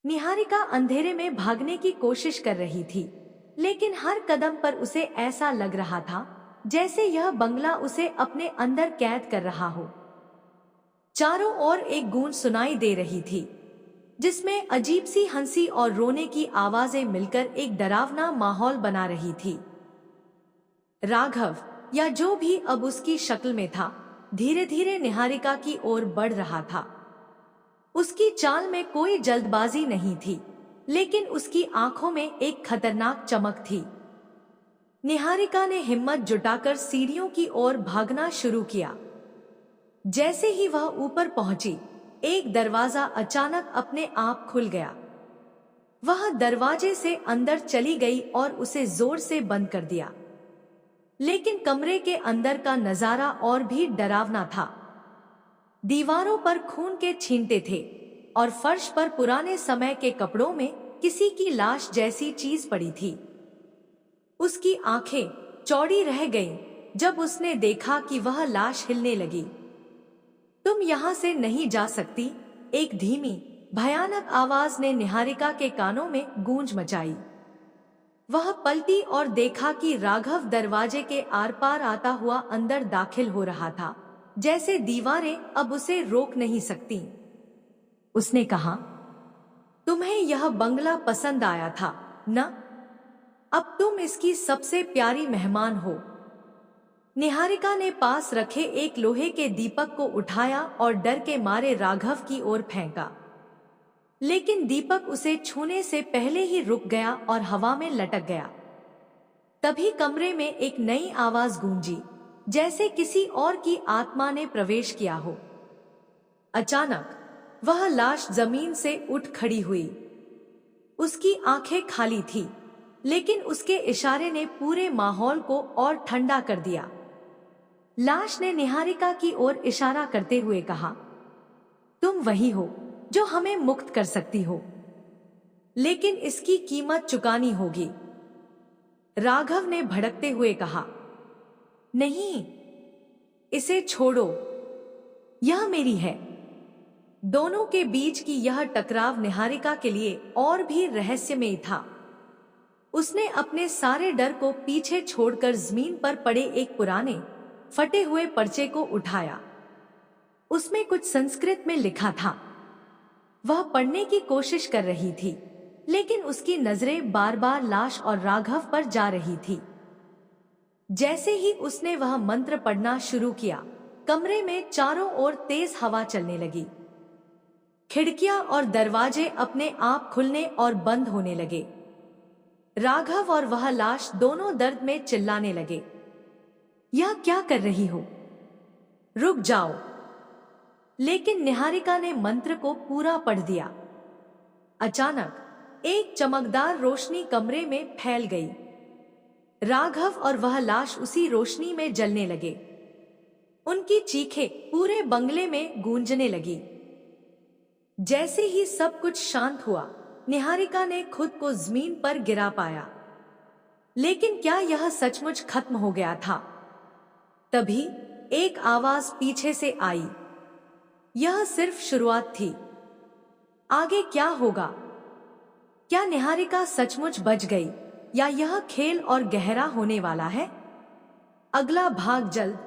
निहारिका अंधेरे में भागने की कोशिश कर रही थी, लेकिन हर कदम पर उसे ऐसा लग रहा था जैसे यह बंगला उसे अपने अंदर कैद कर रहा हो। चारों ओर एक गूंज सुनाई दे रही थी, जिसमें अजीब सी हंसी और रोने की आवाजें मिलकर एक डरावना माहौल बना रही थी। राघव, या जो भी अब उसकी शक्ल में था, धीरे धीरे निहारिका की ओर बढ़ रहा था। उसकी चाल में कोई जल्दबाजी नहीं थी, लेकिन उसकी आंखों में एक खतरनाक चमक थी। निहारिका ने हिम्मत जुटाकर सीढ़ियों की ओर भागना शुरू किया। जैसे ही वह ऊपर पहुंची, एक दरवाजा अचानक अपने आप खुल गया। वह दरवाजे से अंदर चली गई और उसे जोर से बंद कर दिया। लेकिन कमरे के अंदर का नजारा और भी डरावना था। दीवारों पर खून के छींटे थे और फर्श पर पुराने समय के कपड़ों में किसी की लाश जैसी चीज पड़ी थी। उसकी आंखें चौड़ी रह गईं जब उसने देखा कि वह लाश हिलने लगी। तुम यहां से नहीं जा सकती, एक धीमी भयानक आवाज ने निहारिका के कानों में गूंज मचाई। वह पलटी और देखा कि राघव दरवाजे के आर पार आता हुआ अंदर दाखिल हो रहा था, जैसे दीवारें अब उसे रोक नहीं सकती। उसने कहा, तुम्हें यह बंगला पसंद आया था न? अब तुम इसकी सबसे प्यारी मेहमान हो। निहारिका ने पास रखे एक लोहे के दीपक को उठाया और डर के मारे राघव की ओर फेंका। लेकिन दीपक उसे छूने से पहले ही रुक गया और हवा में लटक गया। तभी कमरे में एक नई आवाज गूंजी, जैसे किसी और की आत्मा ने प्रवेश किया हो। अचानक वह लाश जमीन से उठ खड़ी हुई। उसकी आंखें खाली थी, लेकिन उसके इशारे ने पूरे माहौल को और ठंडा कर दिया। लाश ने निहारिका की ओर इशारा करते हुए कहा, तुम वही हो जो हमें मुक्त कर सकती हो, लेकिन इसकी कीमत चुकानी होगी। राघव ने भड़कते हुए कहा, नहीं, इसे छोड़ो, यह मेरी है। दोनों के बीच की यह टकराव निहारिका के लिए और भी रहस्यमय था। उसने अपने सारे डर को पीछे छोड़कर जमीन पर पड़े एक पुराने फटे हुए पर्चे को उठाया। उसमें कुछ संस्कृत में लिखा था। वह पढ़ने की कोशिश कर रही थी, लेकिन उसकी नजरें बार बार लाश और राघव पर जा रही थी। जैसे ही उसने वह मंत्र पढ़ना शुरू किया, कमरे में चारों ओर तेज हवा चलने लगी। खिड़कियां और दरवाजे अपने आप खुलने और बंद होने लगे। राघव और वह लाश दोनों दर्द में चिल्लाने लगे, यह क्या कर रही हो? रुक जाओ। लेकिन निहारिका ने मंत्र को पूरा पढ़ दिया। अचानक एक चमकदार रोशनी कमरे में फैल गई। राघव और वह लाश उसी रोशनी में जलने लगे। उनकी चीखें पूरे बंगले में गूंजने लगी। जैसे ही सब कुछ शांत हुआ, निहारिका ने खुद को जमीन पर गिरा पाया। लेकिन क्या यह सचमुच खत्म हो गया था? तभी एक आवाज पीछे से आई, यह सिर्फ शुरुआत थी, आगे क्या होगा? क्या निहारिका सचमुच बच गई, या यह खेल और गहरा होने वाला है? अगला भाग जल्द